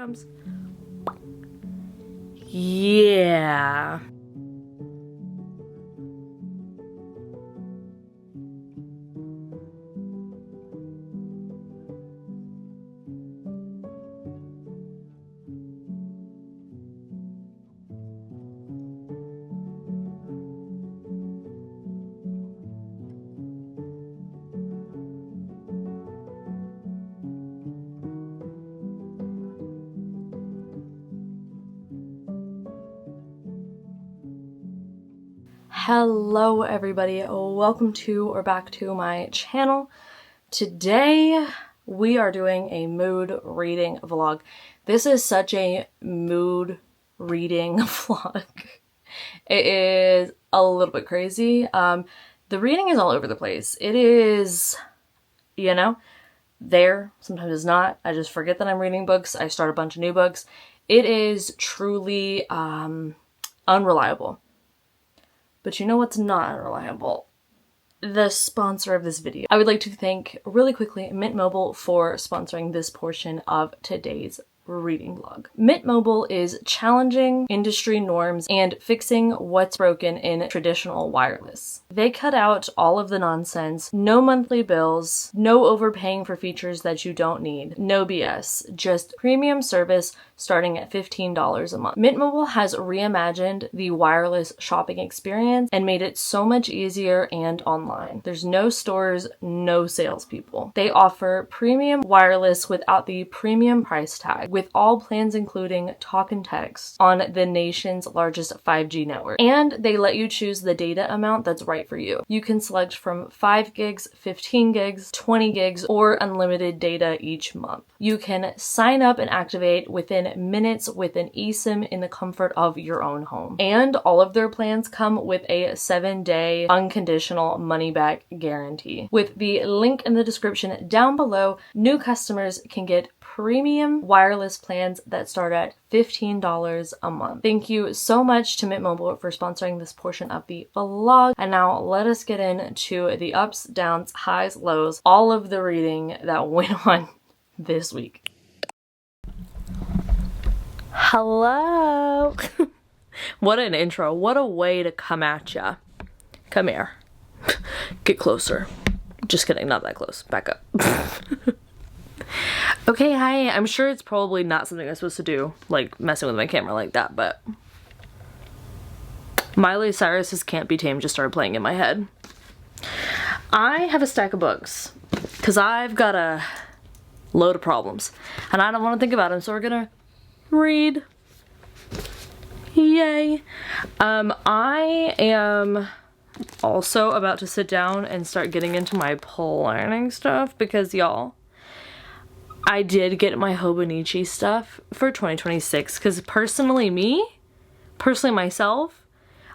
comes. Yeah. Hello everybody, welcome to or back to my channel. Today we are doing a mood reading vlog. This is such a mood reading vlog. It is a little bit crazy. The reading is all over the place. It is, you know, there, sometimes it's not. I just forget that I'm reading books. I start a bunch of new books. It is truly unreliable. But you know what's not unreliable? The sponsor of this video. I would like to thank really quickly Mint Mobile for sponsoring this portion of today's reading vlog. Mint Mobile is challenging industry norms and fixing what's broken in traditional wireless. They cut out all of the nonsense, no monthly bills, no overpaying for features that you don't need, no BS, just premium service starting at $15 a month. Mint Mobile has reimagined the wireless shopping experience and made it so much easier and online. There's no stores, no salespeople. They offer premium wireless without the premium price tag, with all plans including talk and text on the nation's largest 5G network. And they let you choose the data amount that's right for you. You can select from 5 gigs, 15 gigs, 20 gigs, or unlimited data each month. You can sign up and activate within minutes with an eSIM in the comfort of your own home. And all of their plans come with a 7-day unconditional money-back guarantee. With the link in the description down below, new customers can get premium wireless plans that start at $15 a month. Thank you so much to Mint Mobile for sponsoring this portion of the vlog. And now let us get into the ups, downs, highs, lows, all of the reading that went on this week. Hello. What an intro. What a way to come at ya. Come here. Get closer. Just kidding, not that close. Back up. Okay, hi. I'm sure it's probably not something I'm supposed to do, like messing with my camera like that, but Miley Cyrus's Can't Be Tamed just started playing in my head. I have a stack of books because I've got a load of problems and I don't want to think about them, so we're gonna read. Yay. I am also about to sit down and start getting into my planning stuff because y'all, I did get my Hobonichi stuff for 2026 because personally myself,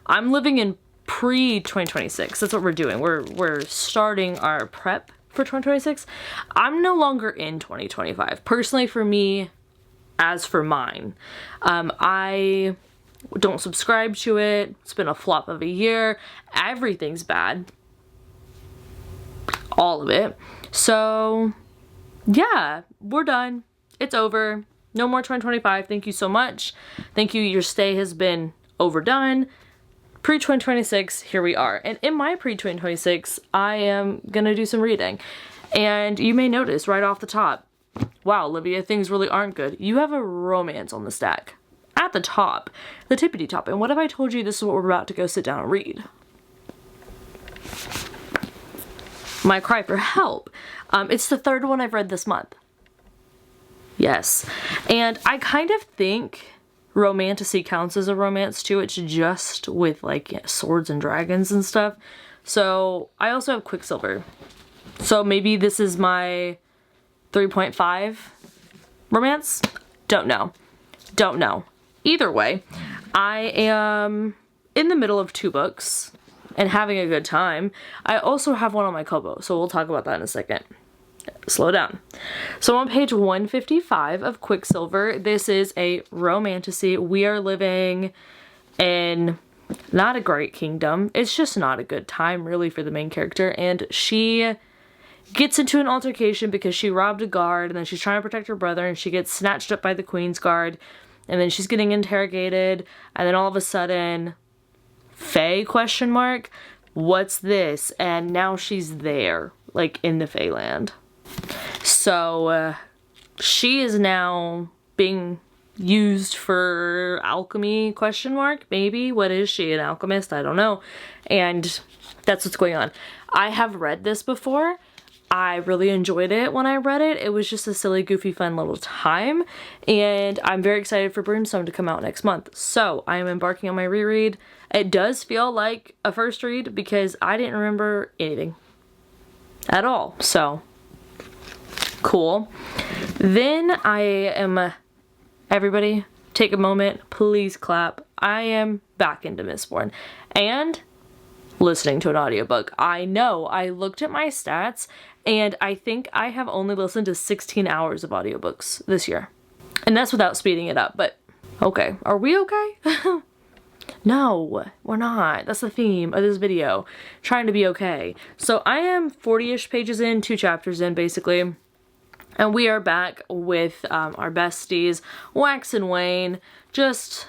I'm living in pre-2026. That's what we're doing. We're starting our prep for 2026. I'm no longer in 2025. Personally for me, as for mine, I don't subscribe to it. It's been a flop of a year. Everything's bad. All of it. So yeah, we're done. It's over. No more 2025. Thank you so much. Thank you. Your stay has been overdone. Pre-2026, here we are. And in my pre-2026, I am gonna do some reading. And you may notice right off the top, wow, Olivia, things really aren't good. You have a romance on the stack. At the top, the tippity top. And what if I told you this is what we're about to go sit down and read? My cry for help. It's the third one I've read this month. Yes. And I kind of think romantasy counts as a romance too. It's just with like swords and dragons and stuff. So I also have Quicksilver. So maybe this is my 3.5 romance? Don't know. Don't know. Either way, I am in the middle of 2 books and having a good time. I also have one on my Kobo, so we'll talk about that in a second. Slow down. So I'm on page 155 of Quicksilver. This is a romantasy. We are living in not a great kingdom. It's just not a good time really for the main character, and she gets into an altercation because she robbed a guard, and then she's trying to protect her brother, and she gets snatched up by the Queen's Guard, and then she's getting interrogated, and then all of a sudden, Fae question mark? What's this? And now she's there, like in the Fae land. So she is now being used for alchemy question mark, maybe. What is she, an alchemist? I don't know. And that's what's going on. I have read this before. I really enjoyed it when I read it. It was just a silly, goofy, fun little time. And I'm very excited for Brimstone to come out next month. So I am embarking on my reread. It does feel like a first read because I didn't remember anything at all. So cool. Then I am, everybody take a moment, please clap. I am back into Mistborn and listening to an audiobook. I know, I looked at my stats and I think I have only listened to 16 hours of audiobooks this year. And that's without speeding it up, but okay. Are we okay? No, we're not. That's the theme of this video. Trying to be okay. So I am 40-ish pages in, 2 chapters in basically. And we are back with our besties, Wax and Wayne, just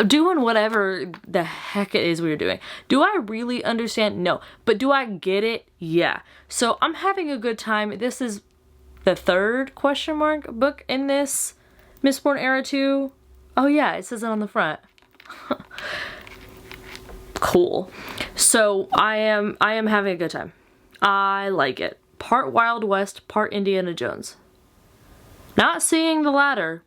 doing whatever the heck it is we were doing. Do I really understand? No. But do I get it? Yeah. So I'm having a good time. This is the 3rd question mark book in this Mistborn Era 2. Oh yeah, it says it on the front. Cool. So I am having a good time. I like it. Part Wild West, part Indiana Jones. Not seeing the latter,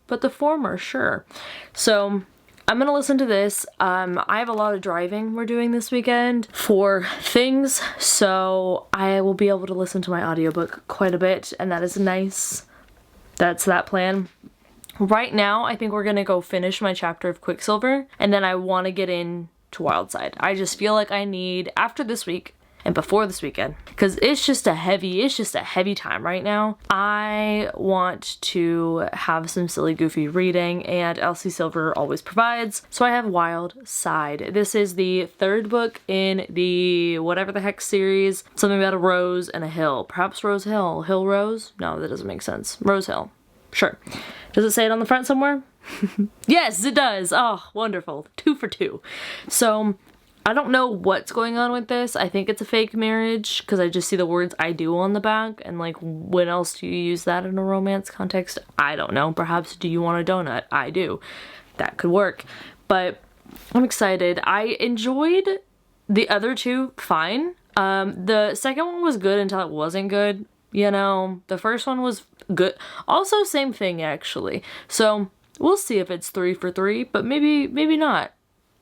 but the former, sure. So I'm gonna listen to this. I have a lot of driving we're doing this weekend for things, so I will be able to listen to my audiobook quite a bit, and that is nice. That's that plan. Right now, I think we're gonna go finish my chapter of Quicksilver, and then I want to get into Wildside. I just feel like I need, after this week, and before this weekend, because it's just a heavy time right now. I want to have some silly goofy reading, and Elsie Silver always provides, so I have Wildside. This is the 3rd book in the whatever the heck series, something about a rose and a hill. Perhaps Rose Hill. Hill Rose? No, that doesn't make sense. Rose Hill. Sure. Does it say it on the front somewhere? Yes, it does. Oh, wonderful. 2 for 2. So I don't know what's going on with this. I think it's a fake marriage because I just see the words I do on the back, and like, when else do you use that in a romance context? I don't know. Perhaps do you want a donut? I do. That could work. But I'm excited. I enjoyed the other 2 fine. The second one was good until it wasn't good. You know, the first one was good. Also same thing actually. So we'll see if it's 3 for 3, but maybe not.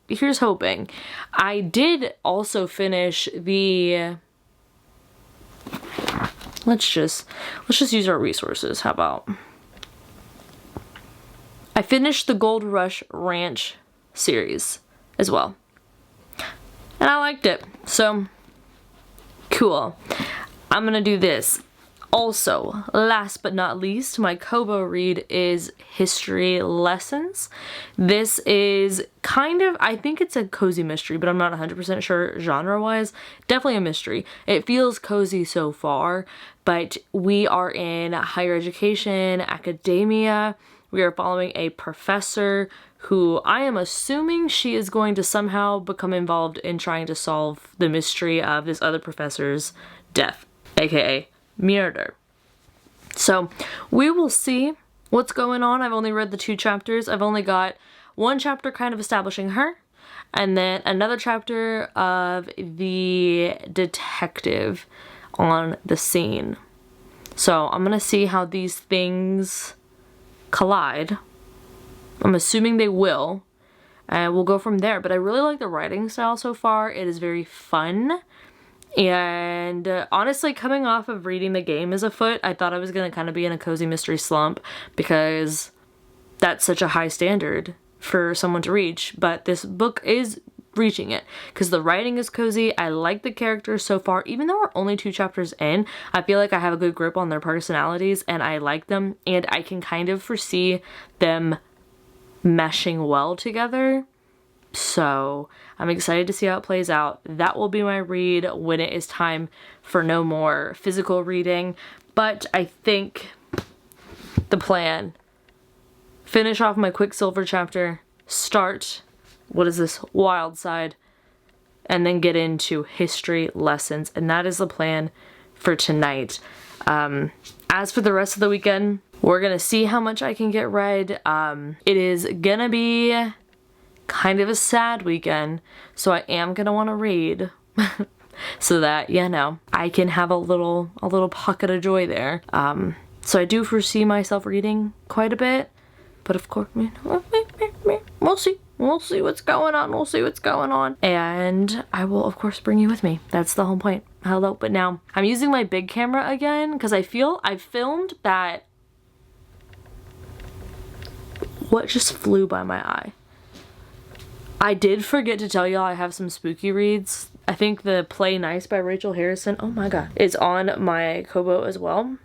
Here's hoping. I did also finish the, let's just use our resources. How about, I finished the Gold Rush Ranch series as well, and I liked it. So cool. I'm gonna do this. Also, last but not least, my Kobo read is History Lessons. This is kind of, I think it's a cozy mystery, but I'm not 100% sure genre-wise. Definitely a mystery. It feels cozy so far, but we are in higher education, academia. We are following a professor who I am assuming she is going to somehow become involved in trying to solve the mystery of this other professor's death, aka murder. So we will see what's going on. I've only read the 2 chapters. I've only got 1 chapter kind of establishing her, and then another chapter of the detective on the scene. So I'm gonna see how these things collide. I'm assuming they will, and we'll go from there. But I really like the writing style so far. It is very fun. And honestly, coming off of reading The Game Is Afoot, I thought I was going to kind of be in a cozy mystery slump because that's such a high standard for someone to reach. But this book is reaching it because the writing is cozy. I like the characters so far. Even though we're only 2 chapters in, I feel like I have a good grip on their personalities and I like them. And I can kind of foresee them meshing well together. So I'm excited to see how it plays out. That will be my read when it is time for no more physical reading. But I think the plan, finish off my Quicksilver chapter, start, what is this, Wild Side, and then get into history lessons. And that is the plan for tonight. As for the rest of the weekend, we're gonna see how much I can get read. It is gonna be kind of a sad weekend, so I am gonna want to read so that, you know, I can have a little pocket of joy there. So I do foresee myself reading quite a bit, but of course, we'll see. We'll see what's going on. We'll see what's going on. And I will, of course, bring you with me. That's the whole point. Hello. But now I'm using my big camera again because I feel I filmed that. What just flew by my eye? I did forget to tell y'all I have some spooky reads. I think the Play Nice by Rachel Harrison, oh my god, is on my Kobo as well.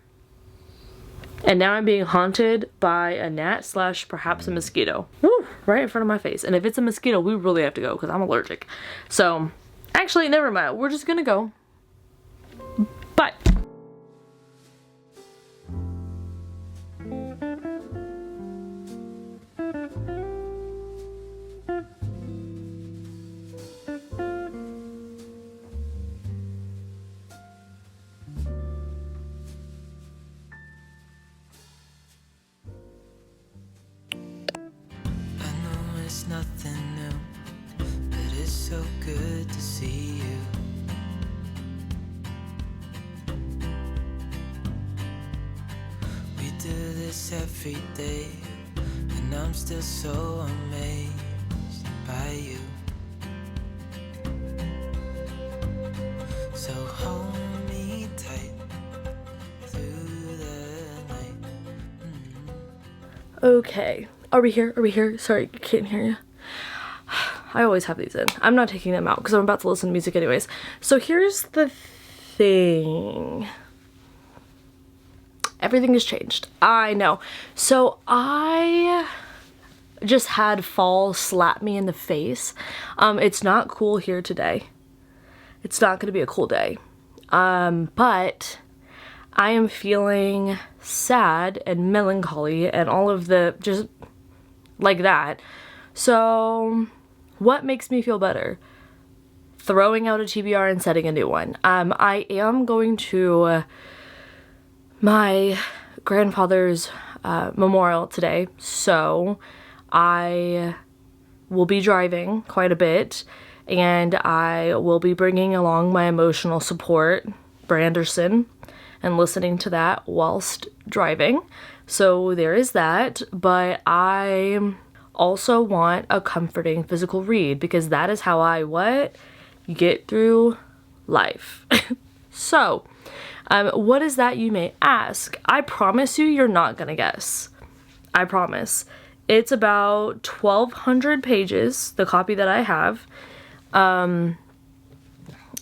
And now I'm being haunted by a gnat / perhaps a mosquito. Woo, right in front of my face. And if it's a mosquito, we really have to go because I'm allergic. So, actually, never mind. We're just gonna go. Bye. Nothing new, but it's so good to see you. We do this every day, and I'm still so amazed by you. So hold me tight through the night. Okay. Are we here? Are we here? Sorry, I can't hear you. I always have these in. I'm not taking them out because I'm about to listen to music anyways. So here's the thing. Everything has changed. I know. So I just had fall slap me in the face. It's not cool here today. It's not going to be a cool day. But I am feeling sad and melancholy and all of the just like that. So what makes me feel better? Throwing out a TBR and setting a new one. I am going to my grandfather's memorial today, so I will be driving quite a bit, and I will be bringing along my emotional support, Branderson, and listening to that whilst driving. So there is that, but I also want a comforting physical read because that is how I get through life. So, what is that, you may ask? I promise you're not gonna guess. I promise. It's about 1,200 pages, the copy that I have.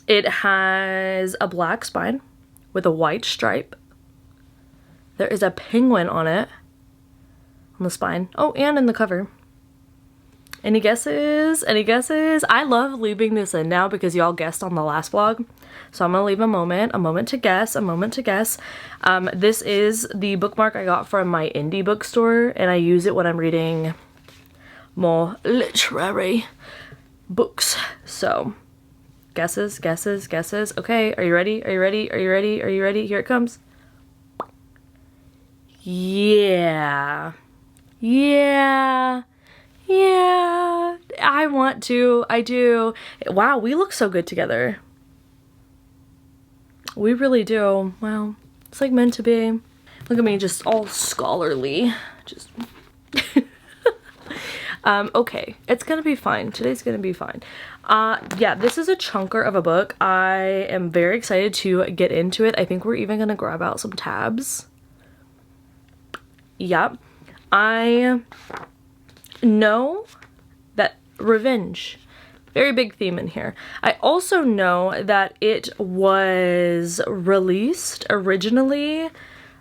It has a black spine with a white stripe. There is a penguin on it, on the spine. Oh, and in the cover. Any guesses? Any guesses? I love leaving this in now because y'all guessed on the last vlog. So I'm gonna leave a moment to guess, a moment to guess. This is the bookmark I got from my indie bookstore, and I use it when I'm reading more literary books. So, guesses, guesses, guesses. Okay, are you ready? Are you ready? Are you ready? Are you ready? Here it comes. Yeah. Yeah. Yeah. I want to. I do. Wow, we look so good together. We really do. Wow. It's like meant to be. Look at me, just all scholarly. Just... okay. It's gonna be fine. Today's gonna be fine. Yeah, this is a chunker of a book. I am very excited to get into it. I think we're even gonna grab out some tabs. Yep. I know that revenge, very big theme in here. I also know that it was released originally,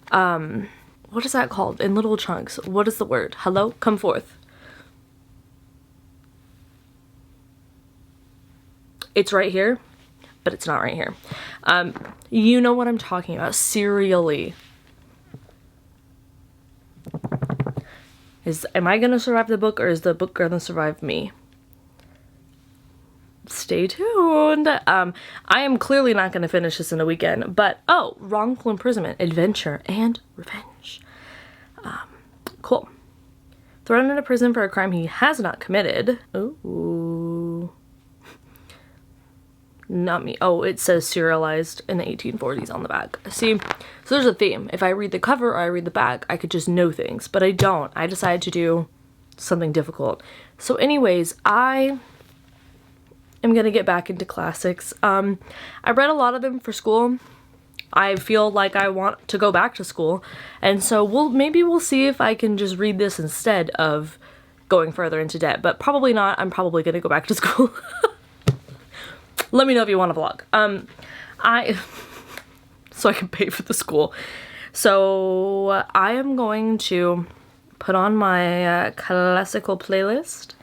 what is that called? In little chunks. What is the word? Hello? Come forth. It's right here, but it's not right here. You know what I'm talking about. Serially. Am I gonna survive the book, or is the book gonna survive me? Stay tuned. I am clearly not gonna finish this in a weekend, but oh, wrongful imprisonment, adventure, and revenge. Cool. Thrown into prison for a crime he has not committed. Ooh. Not me. Oh, it says serialized in the 1840s on the back. See, so there's a theme. If I read the cover or I read the back, I could just know things, but I don't. I decided to do something difficult. So anyways, I am gonna get back into classics. I read a lot of them for school. I feel like I want to go back to school, and so maybe we'll see if I can just read this instead of going further into debt, but probably not. I'm probably gonna go back to school. Let me know if you want a vlog. So I can pay for the school. So I am going to put on my classical playlist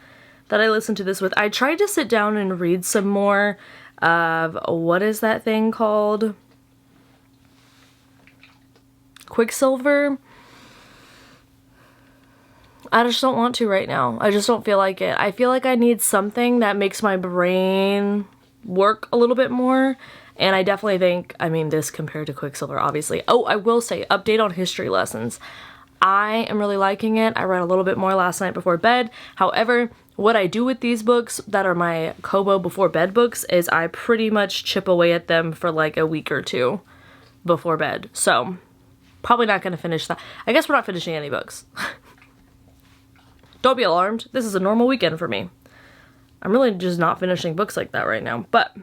that I listen to this with. I tried to sit down and read some more of, what is that thing called? Quicksilver. I just don't want to right now. I just don't feel like it. I feel like I need something that makes my brain work a little bit more. And I definitely think, I mean, this compared to Quicksilver, obviously. Oh, I will say, update on history lessons. I am really liking it. I read a little bit more last night before bed. However, what I do with these books that are my Kobo before bed books is I pretty much chip away at them for like a week or two before bed. So probably not going to finish that. I guess we're not finishing any books. Don't be alarmed. This is a normal weekend for me. I'm really just not finishing books like that right now, but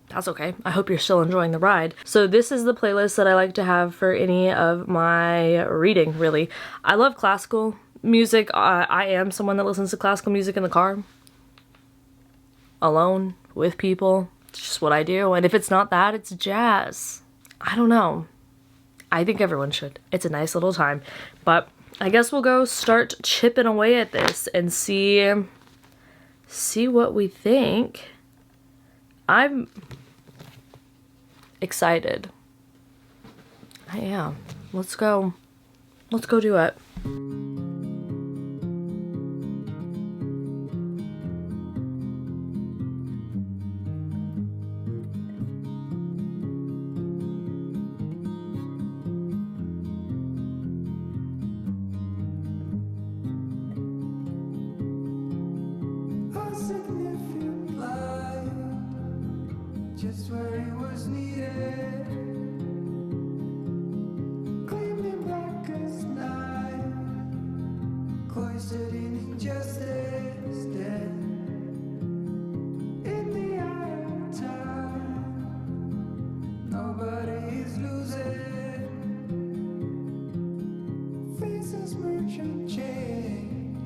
that's okay. I hope you're still enjoying the ride. So this is the playlist that I like to have for any of my reading, really. I love classical music. I am someone that listens to classical music in the car. Alone, with people. It's just what I do. And if it's not that, it's jazz. I don't know. I think everyone should. It's a nice little time. But I guess we'll go start chipping away at this and see what we think. I'm excited. I am. Let's go do it. Just where it was needed, gleaming black as night, cloistered in injustice, dead in the eye of time. Nobody is losing, faces merge and change,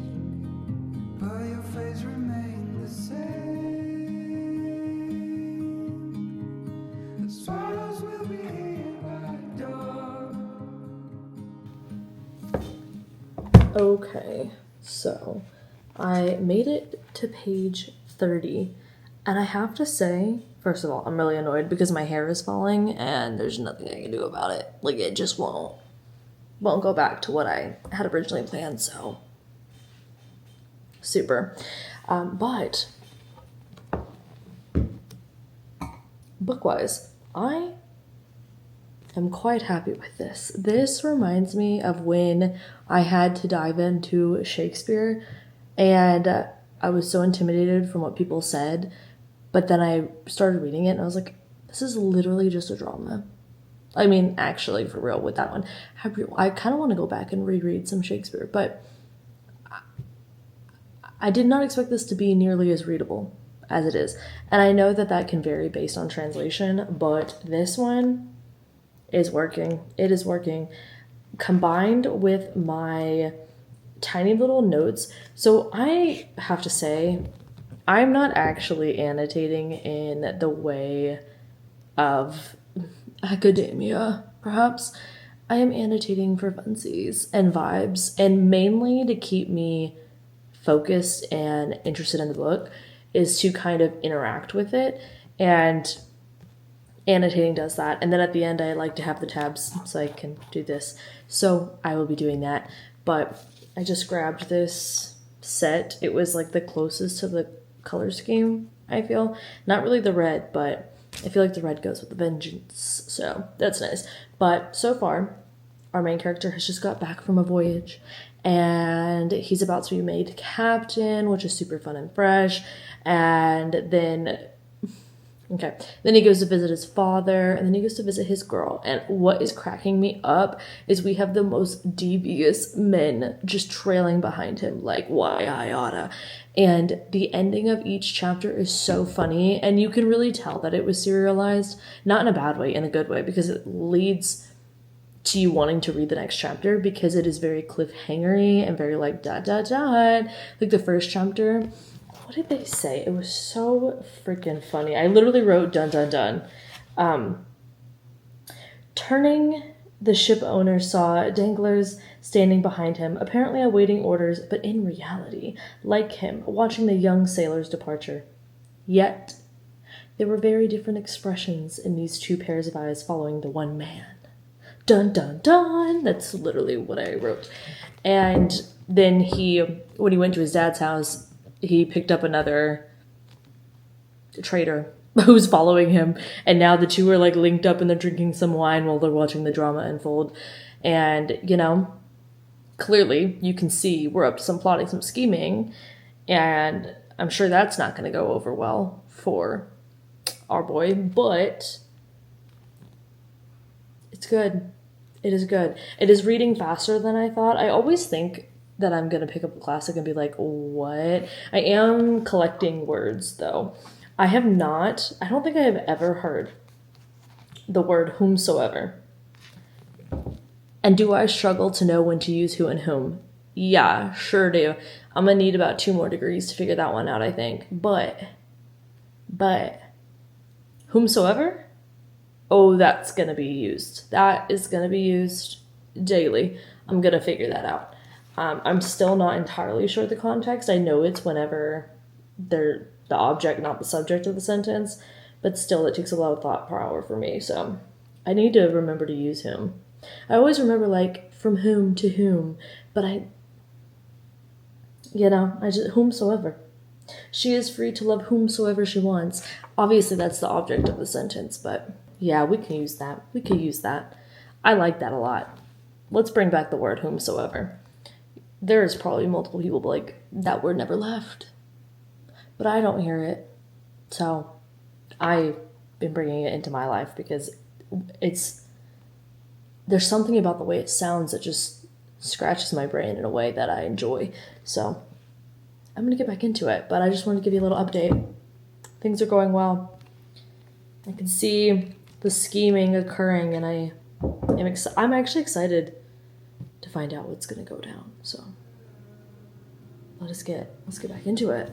but your face remains the same. Okay, so I made it to page 30, and I have to say, first of all, I'm really annoyed because my hair is falling and there's nothing I can do about it. Like, it just won't go back to what I had originally planned, so super. But book-wise, I am quite happy with this. This reminds me of when I had to dive into Shakespeare and I was so intimidated from what people said, but then I started reading it and I was like, this is literally just a drama. I mean, actually, for real, with that one, I kind of want to go back and reread some Shakespeare, but I did not expect this to be nearly as readable as it is. And I know that that can vary based on translation, but this one is working. It is working. Combined with my tiny little notes. So I have to say, I'm not actually annotating in the way of academia, perhaps. I am annotating for funsies and vibes, and mainly to keep me focused and interested in the book. is to kind of interact with it, and annotating does that. And then at the end, I like to have the tabs so I can do this. So I will be doing that. But I just grabbed this set. It was like the closest to the color scheme, I feel. Not really the red, but I feel like the red goes with the vengeance. So that's nice. But so far, our main character has just got back from a voyage, and he's about to be made captain, which is super fun and fresh. And then he goes to visit his father, and then he goes to visit his girl. And what is cracking me up is we have the most devious men just trailing behind him, like, why I oughta. And the ending of each chapter is so funny, and you can really tell that it was serialized, not in a bad way, in a good way, because it leads to you wanting to read the next chapter, because it is very cliffhangery and very like dot dot dot. Like the first chapter, what did they say? It was so freaking funny. I literally wrote dun dun dun. Turning, the ship owner saw danglers standing behind him, apparently awaiting orders, but in reality, like him, watching the young sailor's departure. Yet, there were very different expressions in these two pairs of eyes following the one man. Dun dun dun! That's literally what I wrote. And then when he went to his dad's house, he picked up another traitor who's following him, and now the two are like linked up and they're drinking some wine while they're watching the drama unfold. And, you know, clearly you can see we're up to some plotting, some scheming, and I'm sure that's not going to go over well for our boy, but it's good. It is good. It is reading faster than I thought. I always think that I'm going to pick up a classic and be like, what? I am collecting words, though. I don't think I have ever heard the word whomsoever. And do I struggle to know when to use who and whom? Yeah, sure do. I'm going to need about 2 more degrees to figure that one out, I think. But, whomsoever? Oh, that's going to be used. That is going to be used daily. I'm going to figure that out. I'm still not entirely sure the context. I know it's whenever they're the object, not the subject of the sentence, but still it takes a lot of thought per hour for me. So I need to remember to use whom. I always remember like from whom to whom, but I just whomsoever. She is free to love whomsoever she wants. Obviously that's the object of the sentence, but yeah, we can use that. We can use that. I like that a lot. Let's bring back the word whomsoever. There's probably multiple people like, that word never left. But I don't hear it. So I've been bringing it into my life because there's something about the way it sounds that just scratches my brain in a way that I enjoy. So I'm going to get back into it, but I just wanted to give you a little update. Things are going well. I can see the scheming occurring, and I'm actually excited to find out what's going to go down. So let's get back into it.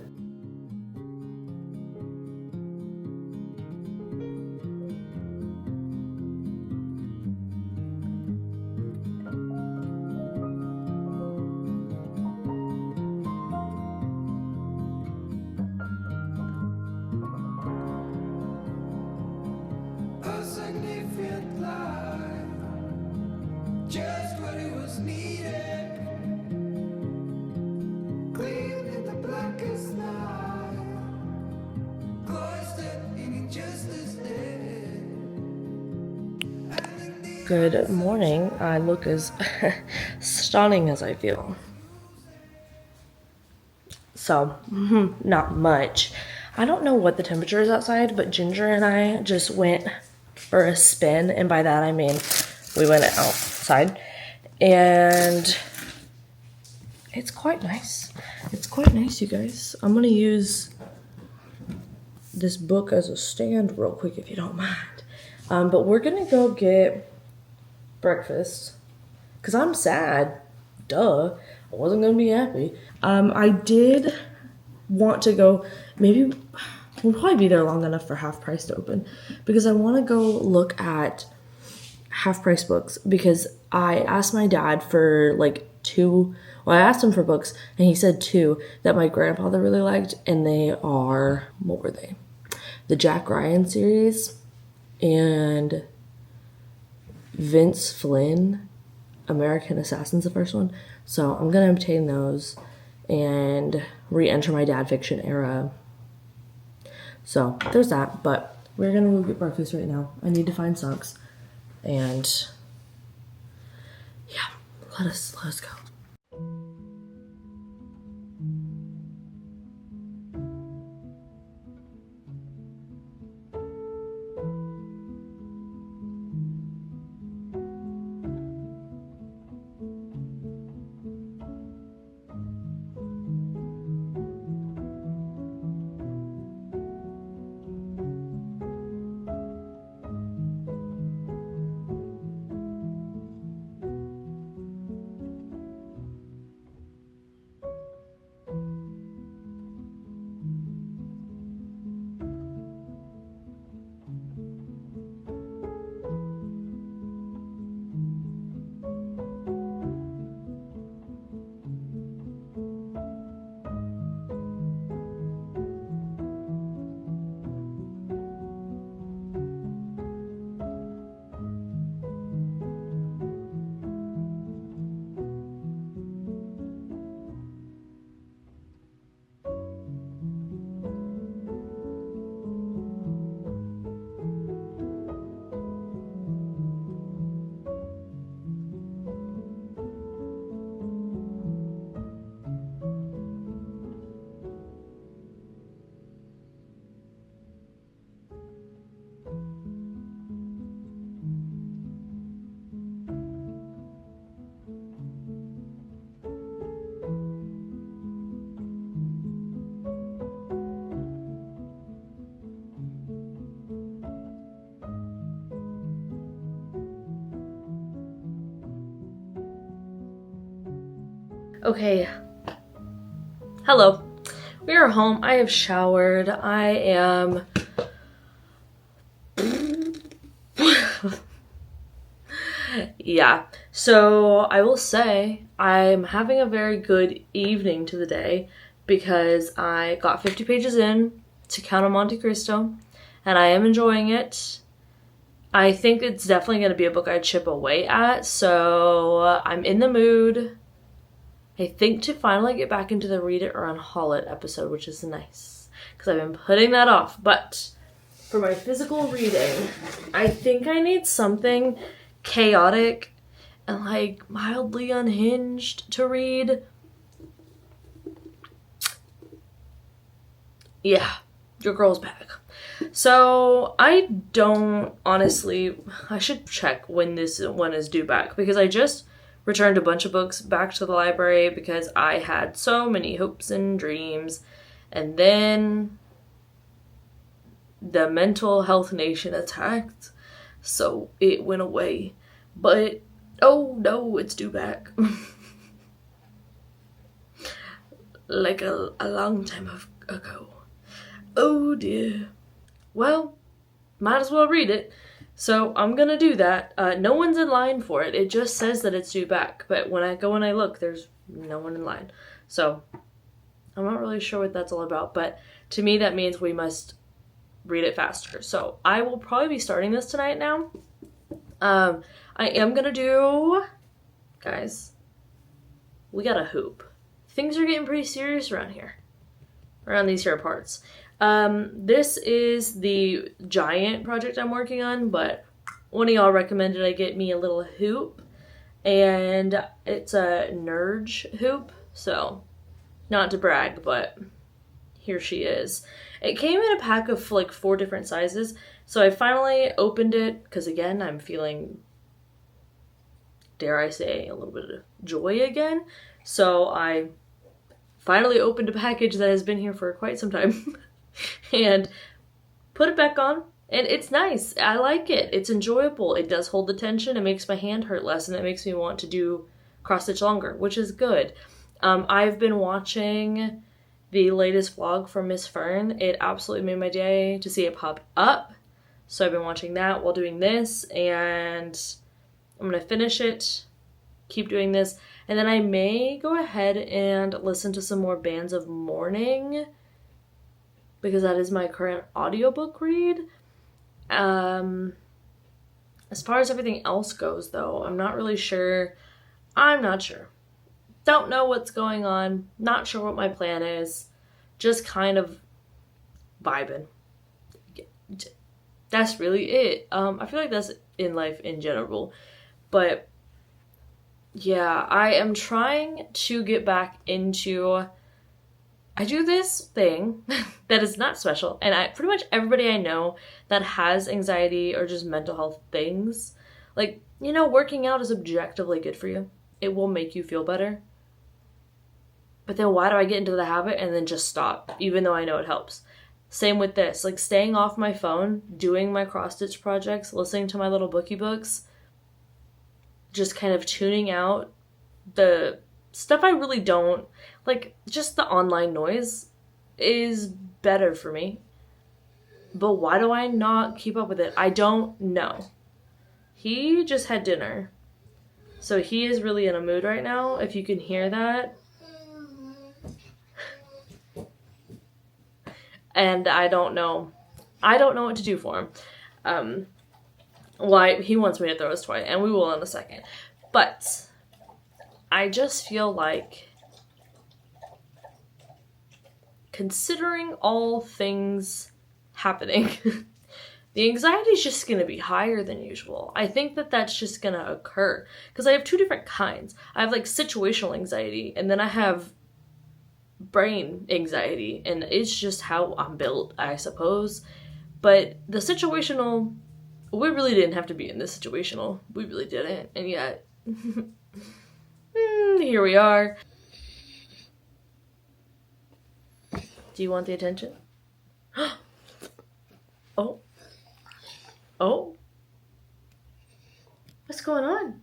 Good morning. I look as stunning as I feel. So, not much. I don't know what the temperature is outside, but Ginger and I just went for a spin, and by that I mean we went outside, and it's quite nice. It's quite nice, you guys. I'm gonna use this book as a stand real quick if you don't mind. But we're gonna go get breakfast because I'm sad. Duh. I wasn't gonna be happy. I did want to go, maybe we'll probably be there long enough for Half Price to open, because I want to go look at Half Price books, because I asked my dad for like two, well, I asked him for books, and he said two that my grandfather really liked, and they are, what were they? The Jack Ryan series and Vince Flynn, American Assassins, the first one. So I'm going to obtain those and re-enter my dad fiction era. So there's that, but we're going to go get breakfast right now. I need to find socks. And yeah, let us go. Okay, hello, we are home. I have showered. I am yeah, so I will say I'm having a very good evening to the day because I got 50 pages in to Count of Monte Cristo and I am enjoying it. I think it's definitely going to be a book I chip away at, so I'm in the mood, I think, to finally get back into the Read It or Unhaul It episode, which is nice because I've been putting that off. But for my physical reading, I think I need something chaotic and like mildly unhinged to read. Yeah, your girl's back. So I don't honestly, I should check when this one is due back because I just returned a bunch of books back to the library because I had so many hopes and dreams, and then the mental health nation attacked, so it went away. But oh no, it's due back. Like a long time ago. Oh dear. Well, might as well read it. So I'm gonna do that. No one's in line for it. It just says that it's due back, but when I go and I look, there's no one in line. So I'm not really sure what that's all about, but to me that means we must read it faster. So I will probably be starting this tonight now. I am gonna do, guys, we got a hoop. Things are getting pretty serious around here, around these here parts. This is the giant project I'm working on, but one of y'all recommended I get me a little hoop, and it's a Nerge hoop, so not to brag, but here she is. It came in a pack of like 4 different sizes, so I finally opened it, because again, I'm feeling, dare I say, a little bit of joy again, so I finally opened a package that has been here for quite some time. And put it back on, and it's nice. I like it. It's enjoyable. It does hold the tension. It makes my hand hurt less, and it makes me want to do cross stitch longer, which is good. I've been watching the latest vlog from Miss Fern. It absolutely made my day to see it pop up. So I've been watching that while doing this, and I'm gonna finish it keep doing this. And then I may go ahead and listen to some more Bands of Mourning, because that is my current audiobook read. As far as everything else goes, though, I'm not really sure. I'm not sure. Don't know what's going on. Not sure what my plan is. Just kind of vibing. That's really it. I feel like that's in life in general. But yeah, I am trying to get back into... I do this thing that is not special, and pretty much everybody I know that has anxiety or just mental health things, like, you know, working out is objectively good for you. It will make you feel better. But then why do I get into the habit and then just stop, even though I know it helps? Same with this, like staying off my phone, doing my cross-stitch projects, listening to my little bookie books, just kind of tuning out the stuff I really don't, like, just the online noise is better for me. But why do I not keep up with it? I don't know. He just had dinner. So he is really in a mood right now, if you can hear that. And I don't know what to do for him. Why he wants me to throw his toy, and we will in a second. But I just feel like, considering all things happening, the anxiety is just going to be higher than usual. I think that that's just going to occur. Because I have two different kinds. I have, like, situational anxiety, and then I have brain anxiety. And it's just how I'm built, I suppose. But the situational, we really didn't have to be in this situational. We really didn't. And yet... here we are. Do you want the attention? Oh. Oh. What's going on?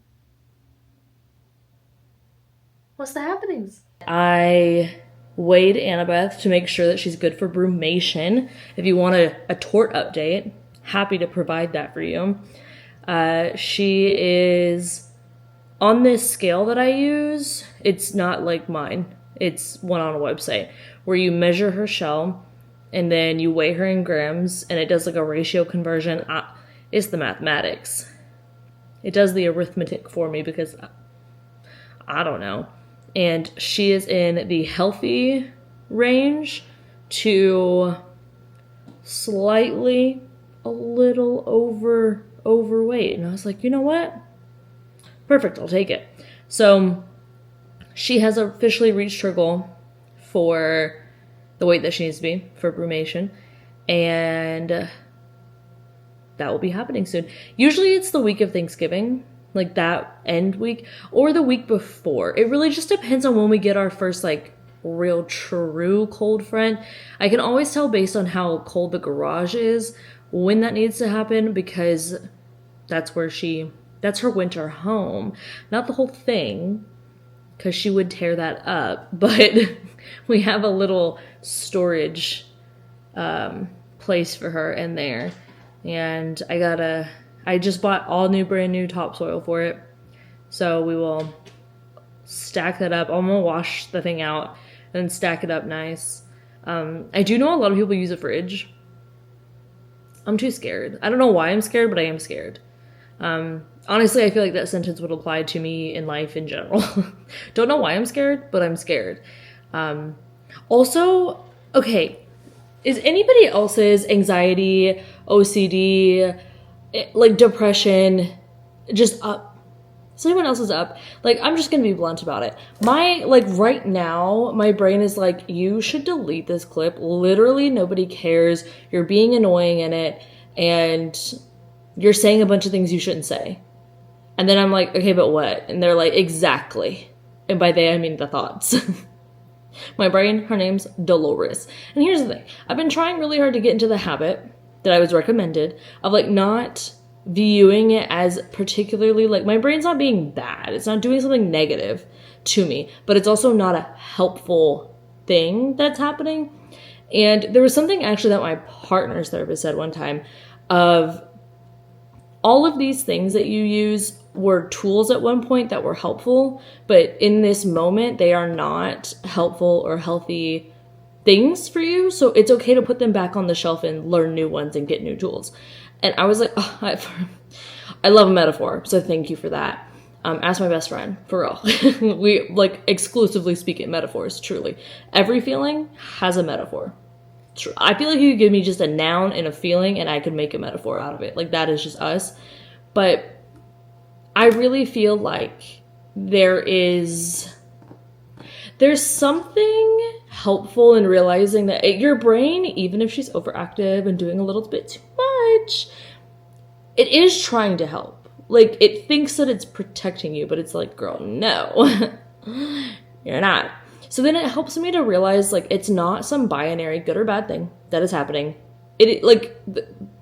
What's the happenings? I weighed Annabeth to make sure that she's good for brumation. If you want a tort update, happy to provide that for you. She is... on this scale that I use, it's not like mine. It's one on a website where you measure her shell and then you weigh her in grams and it does like a ratio conversion. It's the mathematics. It does the arithmetic for me because I don't know. And she is in the healthy range to slightly a little overweight. And I was like, you know what? Perfect, I'll take it. So she has officially reached her goal for the weight that she needs to be for brumation. And that will be happening soon. Usually it's the week of Thanksgiving, like that end week, or the week before. It really just depends on when we get our first, like, real true cold front. I can always tell based on how cold the garage is when that needs to happen, because that's her winter home. Not the whole thing, because she would tear that up, but we have a little storage place for her in there. And I just bought all new, brand new topsoil for it. So we will stack that up. I'm going to wash the thing out and stack it up nice. I do know a lot of people use a fridge. I'm too scared. I don't know why I'm scared, but I am scared. Honestly, I feel like that sentence would apply to me in life in general. Don't know why I'm scared, but I'm scared. Also, okay, is anybody else's anxiety, OCD, like depression, just up? Is anyone else's up? Like, I'm just gonna be blunt about it. Right now, my brain is like, you should delete this clip. Literally, nobody cares. You're being annoying in it, and you're saying a bunch of things you shouldn't say. And then I'm like, okay, but what? And they're like, exactly. And by they, I mean the thoughts. My brain, her name's Dolores. And here's the thing. I've been trying really hard to get into the habit that I was recommended of, like, not viewing it as particularly, like, my brain's not being bad. It's not doing something negative to me. But it's also not a helpful thing that's happening. And there was something actually that my partner's therapist said one time of all of these things that you use were tools at one point that were helpful, but in this moment, they are not helpful or healthy things for you. So it's okay to put them back on the shelf and learn new ones and get new tools. And I was like, oh, I love a metaphor. So thank you for that. Ask my best friend, for real. We like exclusively speak in metaphors, truly. Every feeling has a metaphor. I feel like you could give me just a noun and a feeling and I could make a metaphor out of it. Like that is just us. But I really feel like there's something helpful in realizing that your brain, even if she's overactive and doing a little bit too much, it is trying to help. Like, it thinks that it's protecting you, but it's like, girl, no, you're not. So then it helps me to realize, like, it's not some binary good or bad thing that is happening. It like,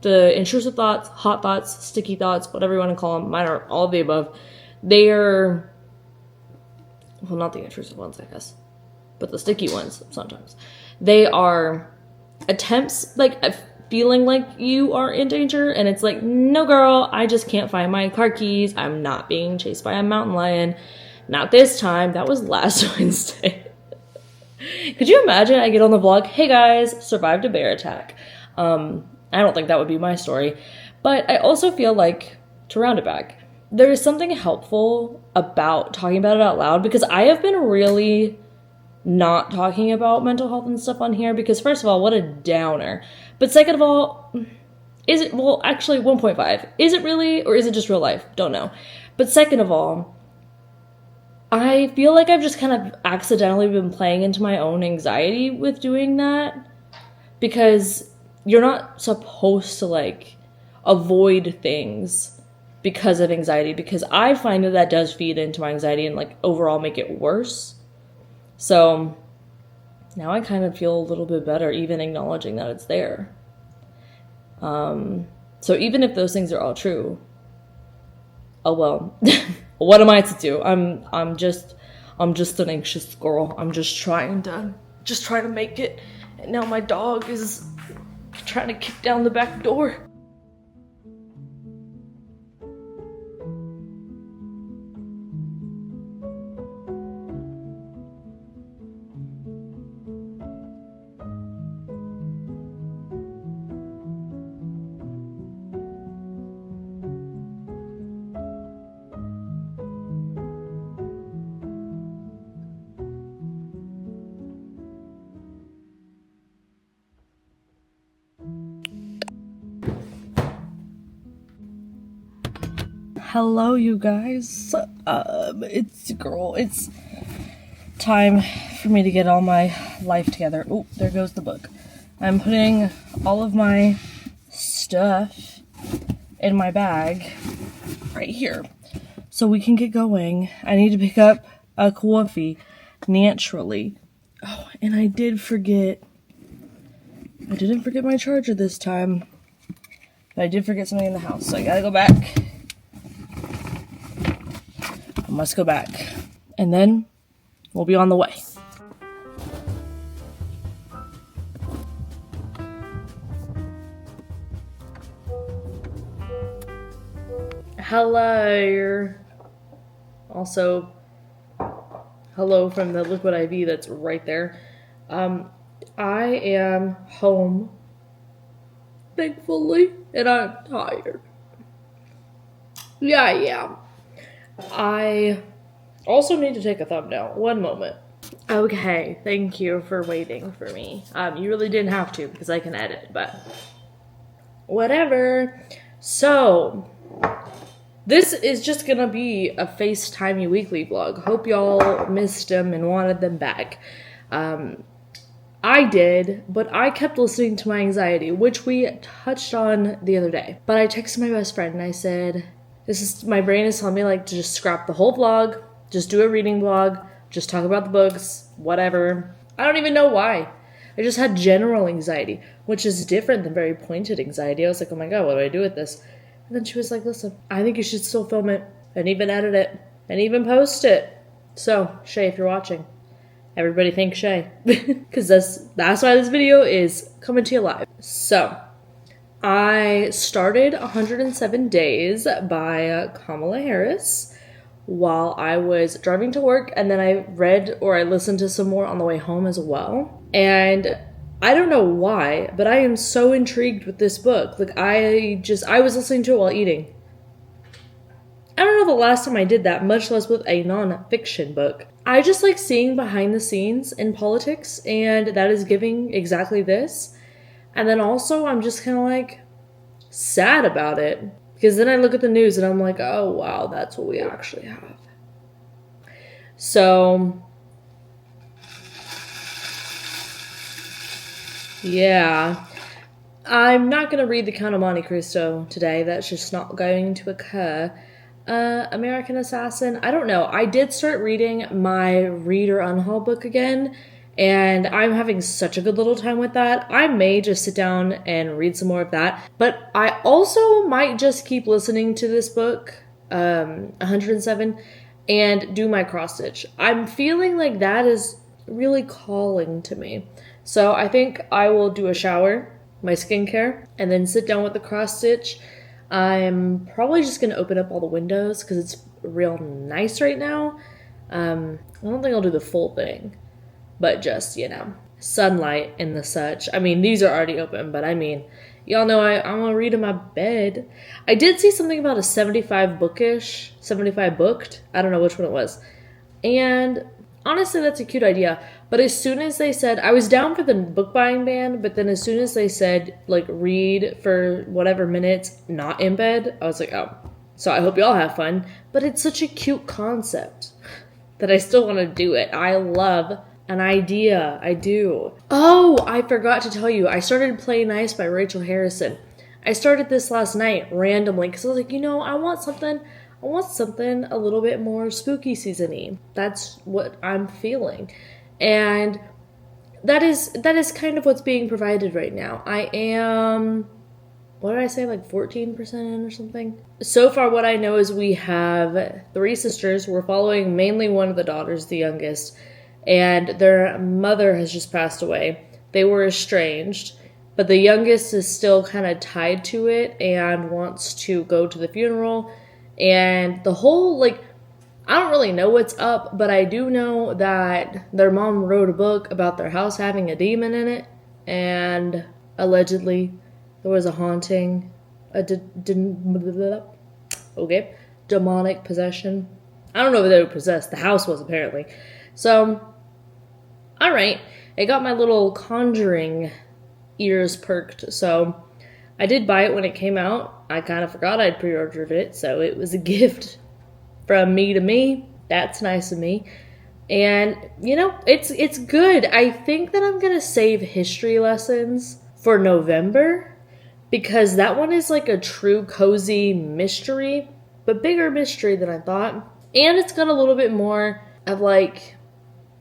the intrusive thoughts, hot thoughts, sticky thoughts, whatever you want to call them, mine are all of the above. They are, well, not the intrusive ones, I guess, but the sticky ones sometimes. They are attempts, like, feeling like you are in danger, and it's like, no girl, I just can't find my car keys. I'm not being chased by a mountain lion. Not this time. That was last Wednesday. Could you imagine I get on the vlog, hey guys, survived a bear attack. I don't think that would be my story, but I also feel like, to round it back, there is something helpful about talking about it out loud, because I have been really not talking about mental health and stuff on here, because first of all, what a downer. But second of all, is it, well, actually 1.5. Is it really, or is it just real life? Don't know. But second of all, I feel like I've just kind of accidentally been playing into my own anxiety with doing that, because you're not supposed to like avoid things because of anxiety, because I find that that does feed into my anxiety and like overall make it worse. So now I kind of feel a little bit better even acknowledging that it's there. So even if those things are all true, oh well, what am I to do? I'm just an anxious girl. I'm just trying to make it. And now my dog is trying to kick down the back door. Hello, you guys. It's girl. It's time for me to get all my life together. Oh, there goes the book. I'm putting all of my stuff in my bag right here so we can get going. I need to pick up a coffee naturally. Oh, and I didn't forget my charger this time, but I did forget something in the house, so I gotta go back. I must go back, and then we'll be on the way. Hello. Also, hello from the Liquid IV that's right there. I am home, thankfully, and I'm tired. Yeah, I am. I also need to take a thumbnail. One moment. Okay, thank you for waiting for me. You really didn't have to because I can edit, but whatever. So, this is just gonna be a FaceTimey weekly vlog. Hope y'all missed them and wanted them back. I did, but I kept listening to my anxiety, which we touched on the other day. But I texted my best friend and I said, my brain is telling me like to just scrap the whole vlog, just do a reading vlog, just talk about the books, whatever. I don't even know why. I just had general anxiety, which is different than very pointed anxiety. I was like, oh my God, what do I do with this? And then she was like, listen, I think you should still film it and even edit it and even post it. So, Shay, if you're watching, everybody thank Shay. Because that's why this video is coming to you live. So, I started 107 Days by Kamala Harris while I was driving to work, and then I read or I listened to some more on the way home as well. And I don't know why, but I am so intrigued with this book. Like, I was listening to it while eating. I don't know the last time I did that, much less with a non-fiction book. I just like seeing behind the scenes in politics, and that is giving exactly this. And then also, I'm just kind of like sad about it. Because then I look at the news and I'm like, oh wow, that's what we actually have. So, yeah. I'm not going to read The Count of Monte Cristo today. That's just not going to occur. American Assassin. I don't know. I did start reading my Read or Unhaul book again, and I'm having such a good little time with that. I may just sit down and read some more of that, but I also might just keep listening to this book, 107, and do my cross stitch. I'm feeling like that is really calling to me. So I think I will do a shower, my skincare, and then sit down with the cross stitch. I'm probably just going to open up all the windows because it's real nice right now. I don't think I'll do the full thing, but just, sunlight and the such. I mean, these are already open, but I mean, y'all know I'm going to read in my bed. I did see something about a 75 booked. I don't know which one it was. And honestly, that's a cute idea. But as soon as they said, I was down for the book buying ban, but then as soon as they said, like, read for whatever minutes, not in bed, I was like, oh. So I hope y'all have fun. But it's such a cute concept that I still want to do it. I love an idea. I do. Oh, I forgot to tell you. I started Play Nice by Rachel Harrison. I started this last night randomly because I was like, I want something a little bit more spooky season-y. That's what I'm feeling. And that is kind of what's being provided right now. I am, what did I say, like 14% in or something? So far what I know is we have 3 sisters. We're following mainly one of the daughters, the youngest, and their mother has just passed away. They were estranged, but the youngest is still kind of tied to it and wants to go to the funeral. And the whole, I don't really know what's up, but I do know that their mom wrote a book about their house having a demon in it, and allegedly there was a haunting, demonic possession. I don't know if they were possessed. The house was, apparently. So, alright, I got my little conjuring ears perked, so I did buy it when it came out. I kind of forgot I'd pre-ordered it, so it was a gift from me to me. That's nice of me. And, it's good. I think that I'm going to save history lessons for November, because that one is like a true cozy mystery, but bigger mystery than I thought. And it's got a little bit more of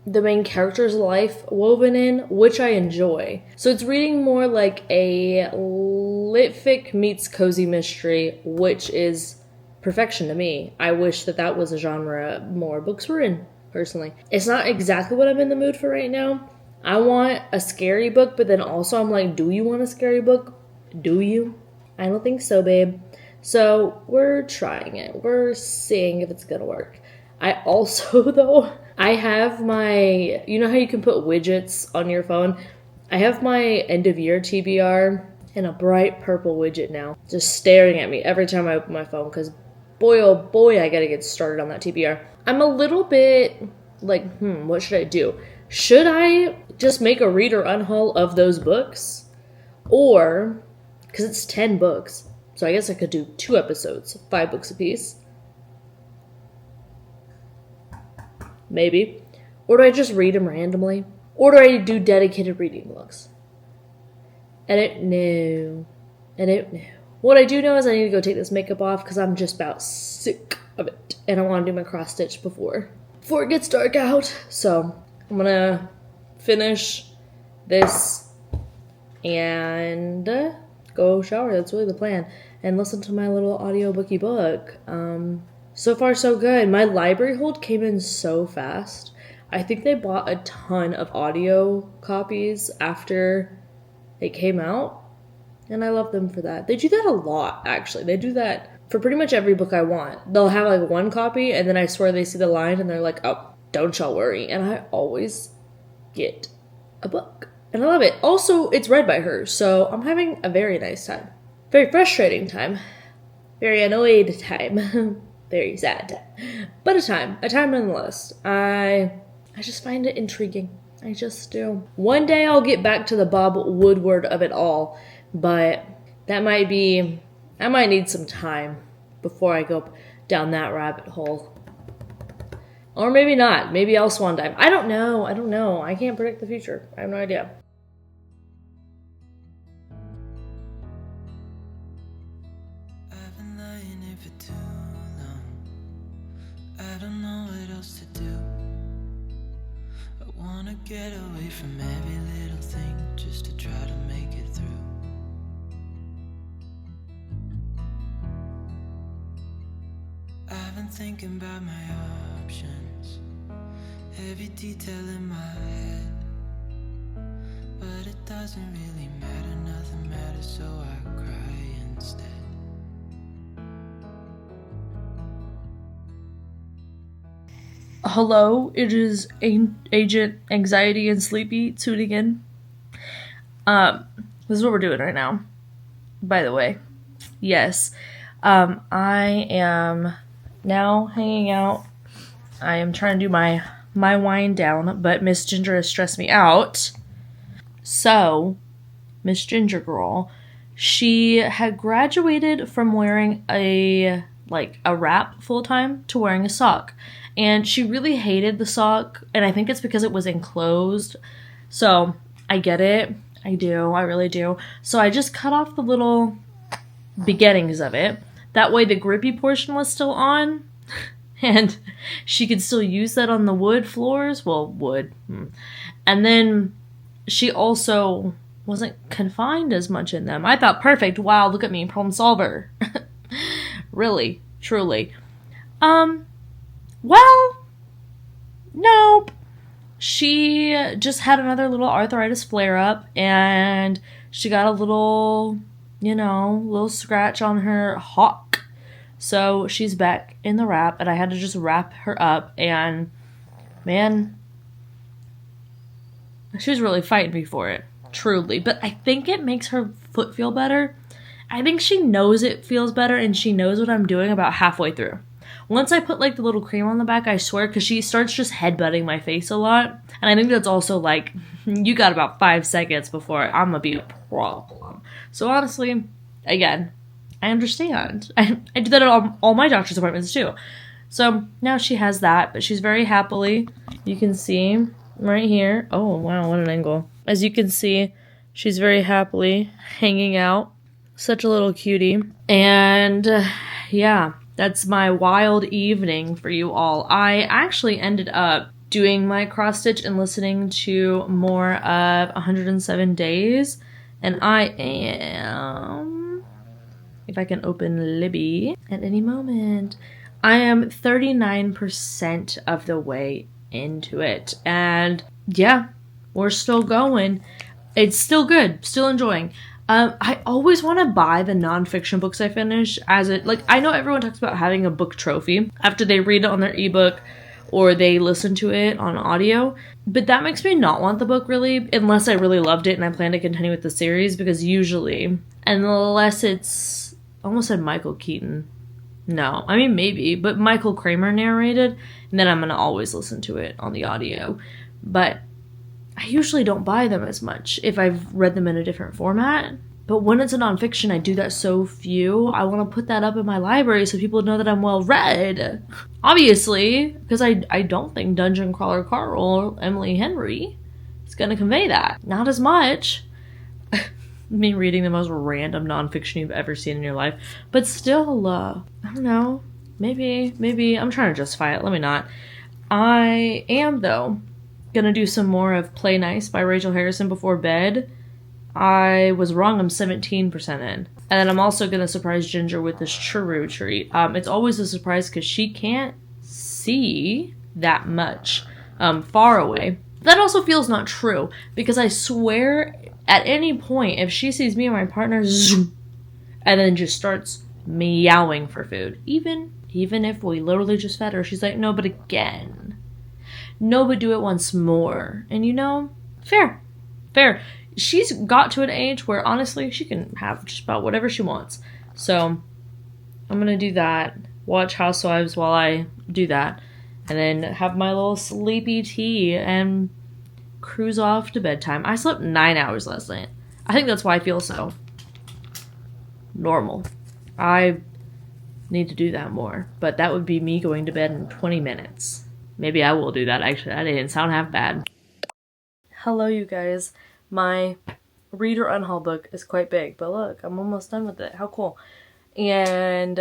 the main character's life woven in, which I enjoy. So it's reading more like a litfic meets cozy mystery, which is perfection to me. I wish that was a genre more books were in, personally. It's not exactly what I'm in the mood for right now. I want a scary book, but then also I'm like, do you want a scary book? Do you? I don't think so, babe. So we're trying it. We're seeing if it's gonna work. I also, though, I have my, you know how you can put widgets on your phone? I have my end of year TBR in a bright purple widget now, just staring at me every time I open my phone, because boy, oh boy, I gotta get started on that TBR. I'm a little bit like, what should I do? Should I just make a read or unhaul of those books? Or, because it's 10 books, so I guess I could do 2 episodes, 5 books apiece. Maybe. Or do I just read them randomly? Or do I do dedicated reading vlogs? I don't know. What I do know is I need to go take this makeup off because I'm just about sick of it. And I want to do my cross stitch before it gets dark out. So I'm going to finish this and go shower. That's really the plan. And listen to my little audiobooky book. So far, so good. My library hold came in so fast. I think they bought a ton of audio copies after they came out. And I love them for that. They do that a lot, actually. They do that for pretty much every book I want. They'll have like one copy, and then I swear they see the line, and they're like, oh, don't y'all worry. And I always get a book. And I love it. Also, it's read by her, so I'm having a very nice time. Very frustrating time. Very annoyed time. Very sad time. But a time nonetheless. I just find it intriguing. I just do. One day I'll get back to the Bob Woodward of it all, but I might need some time before I go down that rabbit hole. Or maybe not. Maybe I'll swan dive. I don't know. I can't predict the future. I have no idea. I've been lying here for too long. I don't know what else to do. I wanna get away from every little thing just to try to make it through. I've been thinking about my options, every detail in my head, but it doesn't really matter, nothing matters, so I cry instead. Hello, it is Agent Anxiety and Sleepy tuning in. This is what we're doing right now, by the way. Yes, I am now hanging out. I am trying to do my wind down, but Miss Ginger has stressed me out. So, Miss Ginger Girl, she had graduated from wearing a wrap full time to wearing a sock. And she really hated the sock, and I think it's because it was enclosed. So, I get it. I do. I really do. So, I just cut off the little beginnings of it. That way the grippy portion was still on, and she could still use that on the wood floors. Well, wood. And then she also wasn't confined as much in them. I thought, perfect. Wow, look at me, problem solver. Really, truly. Well, nope. She just had another little arthritis flare-up, and she got a little scratch on her hock. So she's back in the wrap, and I had to just wrap her up, and man, she was really fighting me for it, truly. But I think it makes her foot feel better. I think she knows it feels better, and she knows what I'm doing about halfway through. Once I put the little cream on the back, I swear, because she starts just headbutting my face a lot. And I think that's also you got about 5 seconds before I'm going to be a problem. So honestly, again, I understand. I do that at all my doctor's appointments too. So now she has that, but she's very happily, you can see right here. Oh, wow, what an angle. As you can see, she's very happily hanging out. Such a little cutie. And yeah. That's my wild evening for you all. I actually ended up doing my cross stitch and listening to more of 107 Days. And I am, if I can open Libby at any moment, I am 39% of the way into it. And yeah, we're still going. It's still good. Still enjoying. I always want to buy the nonfiction books I finish as it, I know everyone talks about having a book trophy after they read it on their ebook or they listen to it on audio, but that makes me not want the book really, unless I really loved it and I plan to continue with the series, because usually, unless it's, I almost said Michael Keaton. No, I mean maybe, but Michael Kramer narrated, and then I'm going to always listen to it on the audio. But I usually don't buy them as much if I've read them in a different format. But when it's a nonfiction, I do that so few. I want to put that up in my library so people know that I'm well read. Obviously, because I don't think Dungeon Crawler Carl or Emily Henry is going to convey that. Not as much. Me reading the most random nonfiction you've ever seen in your life. But still, I don't know. Maybe I'm trying to justify it. Let me not. I am, though, gonna do some more of Play Nice by Rachel Harrison before bed. I was wrong, I'm 17% in. And then I'm also gonna surprise Ginger with this churro treat. It's always a surprise because she can't see that much far away. That also feels not true, because I swear at any point, if she sees me and my partner, zoom, and then just starts meowing for food, even if we literally just fed her, she's like, no, but again. No, but do it once more. And you know, fair. She's got to an age where, honestly, she can have just about whatever she wants. So, I'm gonna do that. Watch Housewives while I do that. And then have my little sleepy tea and cruise off to bedtime. I slept 9 hours last night. I think that's why I feel so normal. I need to do that more. But that would be me going to bed in 20 minutes. Maybe I will do that, actually. That didn't sound half bad. Hello, you guys. My read or unhaul book is quite big, but look, I'm almost done with it. How cool. And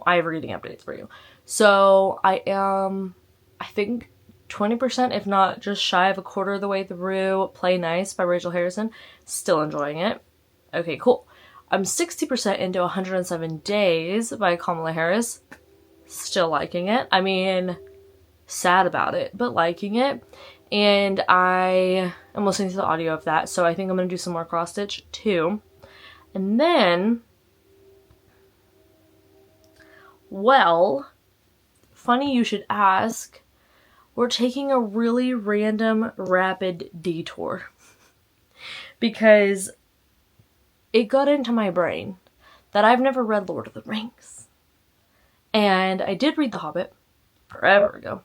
I have reading updates for you. So I am, I think, 20%, if not just shy of a quarter of the way through Play Nice by Rachel Harrison. Still enjoying it. Okay, cool. I'm 60% into 107 Days by Kamala Harris. Still liking it. I mean, sad about it, but liking it. And I am listening to the audio of that, so I think I'm going to do some more cross stitch too. And then, well, funny you should ask, we're taking a really random, rapid detour. Because it got into my brain that I've never read Lord of the Rings. And I did read The Hobbit forever ago,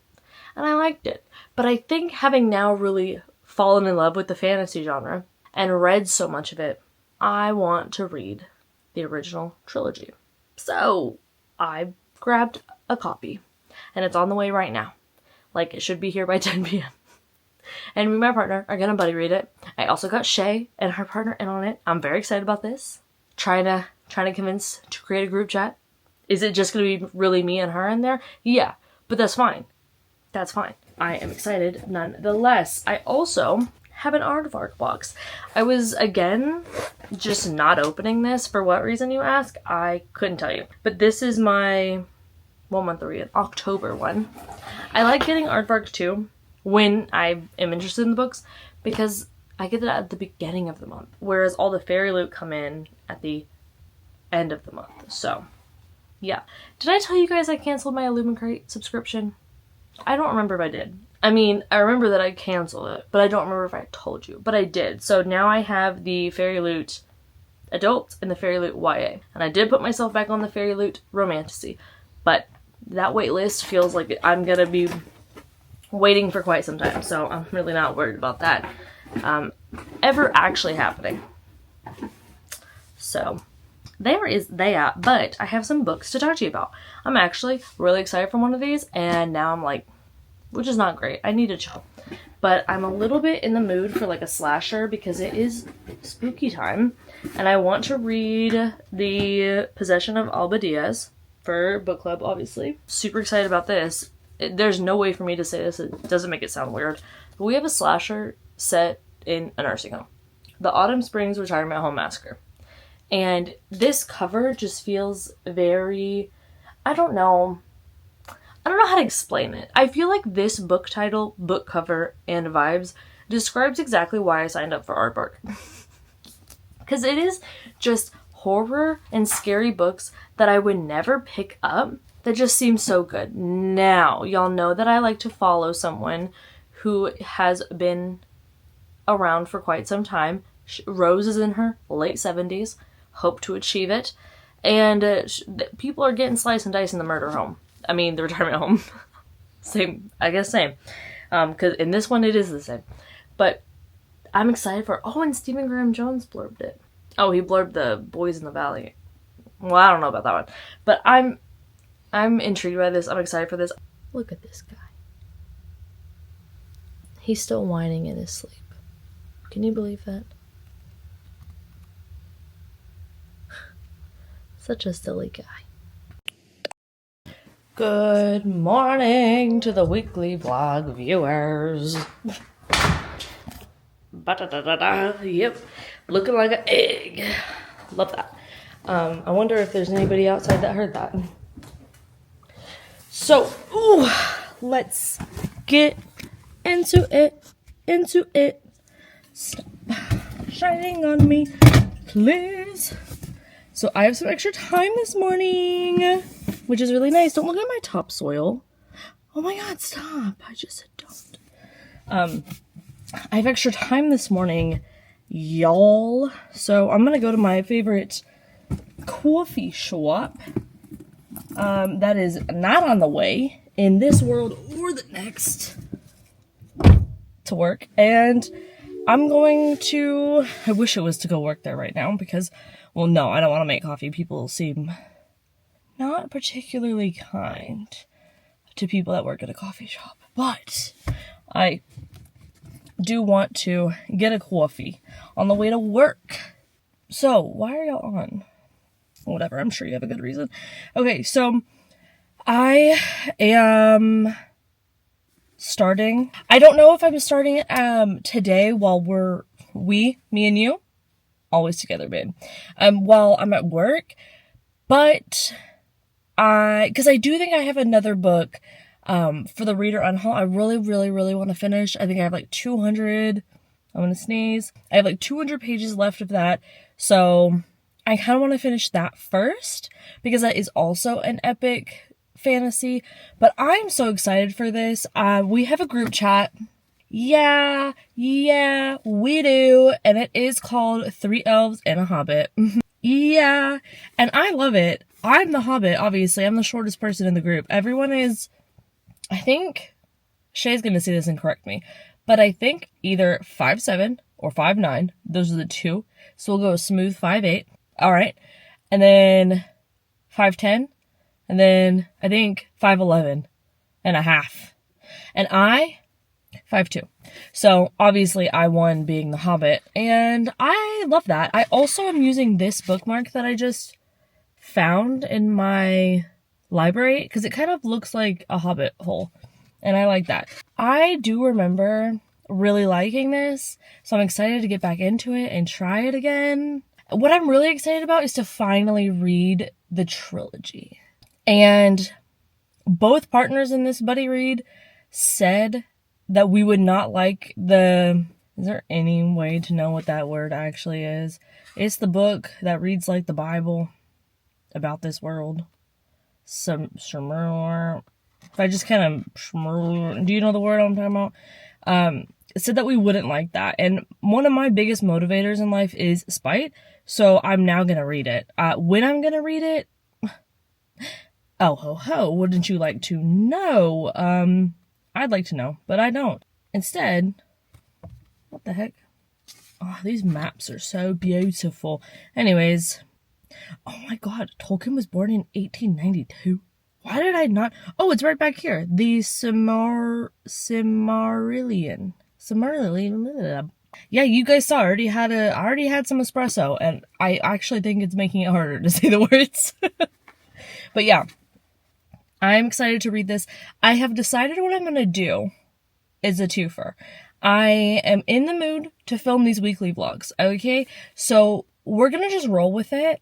and I liked it. But I think having now really fallen in love with the fantasy genre and read so much of it, I want to read the original trilogy. So I grabbed a copy, and it's on the way right now. Like, it should be here by 10 p.m. And me and my partner are gonna buddy read it. I also got Shay and her partner in on it. I'm very excited about this. Trying to convince to create a group chat. Is it just gonna be really me and her in there? Yeah, but that's fine. That's fine. I am excited nonetheless. I also have an aardvark box. I was, again, just not opening this. For what reason, you ask? I couldn't tell you. But this is my, what month are we in? October one. I like getting aardvark too when I am interested in the books, because I get it at the beginning of the month, whereas all the fairy loot come in at the end of the month. So, yeah. Did I tell you guys I canceled my Illuminate subscription? I don't remember if I did. I mean, I remember that I canceled it, but I don't remember if I told you. But I did. So now I have the Fairy Loot Adult and the Fairy Loot YA. And I did put myself back on the Fairy Loot Romantasy. But that wait list feels like I'm going to be waiting for quite some time. So I'm really not worried about that ever actually happening. So there is that. But I have some books to talk to you about. I'm actually really excited for one of these. And now I'm like, which is not great. I need to chill. But I'm a little bit in the mood for like a slasher because it is spooky time. And I want to read The Possession of Alba Diaz for book club, obviously. Super excited about this. There's no way for me to say this. It doesn't make it sound weird. But we have a slasher set in a nursing home. The Autumn Springs Retirement Home Massacre. And this cover just feels very, I don't know how to explain it. I feel like this book title, book cover, and vibes describes exactly why I signed up for Aardvark. Because it is just horror and scary books that I would never pick up that just seem so good. Now, y'all know that I like to follow someone who has been around for quite some time. Rose is in her late 70s. Hope to achieve it. And people are getting sliced and diced in the murder home. I mean, the retirement home. Same, I guess same. Because in this one, it is the same. But I'm excited for, oh, and Stephen Graham Jones blurbed it. Oh, he blurbed the Boys in the Valley. Well, I don't know about that one. But I'm intrigued by this. I'm excited for this. Look at this guy. He's still whining in his sleep. Can you believe that? Such a silly guy. Good morning to the weekly vlog viewers. Yep, looking like an egg. Love that. I wonder if there's anybody outside that heard that. So, let's get into it. into it. Stop shining on me, please. So I have some extra time this morning, which is really nice. Don't look at my topsoil. Oh my god, stop. I just said don't. I have extra time this morning, y'all. So I'm gonna go to my favorite coffee shop. That is not on the way in this world or the next to work. And I'm going to, I wish it was to go work there right now because, well, no, I don't want to make coffee. People seem not particularly kind to people that work at a coffee shop. But I do want to get a coffee on the way to work. So, why are y'all on? Whatever, I'm sure you have a good reason. Okay, so I am starting. I don't know if I'm starting today while me and you, always together, babe. While I'm at work, but because I do think I have another book for the Reader on Haul. I really, really, really want to finish. I think I have like 200. I'm gonna sneeze. I have like 200 pages left of that, so I kind of want to finish that first because that is also an epic fantasy. But I'm so excited for this. We have a group chat. Yeah, we do. And it is called 3 Elves and a Hobbit. Yeah, and I love it. I'm the Hobbit, obviously. I'm the shortest person in the group. Everyone is, I think, Shay's going to see this and correct me, but I think either 5'7" or 5'9". Those are the two. So we'll go smooth 5'8". All right. And then 5'10", and then I think 5'11 and a half. And I 5'2". So obviously I won being the Hobbit, and I love that. I also am using this bookmark that I just found in my library because it kind of looks like a Hobbit hole, and I like that. I do remember really liking this, so I'm excited to get back into it and try it again. What I'm really excited about is to finally read the trilogy. And both partners in this buddy read said that we would not like is there any way to know what that word actually is? It's the book that reads like the Bible about this world. If I just kind of, do you know the word I'm talking about? It said that we wouldn't like that. And one of my biggest motivators in life is spite. So I'm now going to read it. When I'm going to read it, oh ho ho, wouldn't you like to know? I'd like to know, but I don't. Instead, what the heck? Oh, these maps are so beautiful. Anyways, oh my god, Tolkien was born in 1892. Why did I not? Oh, it's right back here. The Silmarillion. Yeah, you guys saw. I already had some espresso, and I actually think it's making it harder to say the words. But yeah, I'm excited to read this. I have decided what I'm gonna do is a twofer. I am in the mood to film these weekly vlogs. Okay, so we're gonna just roll with it.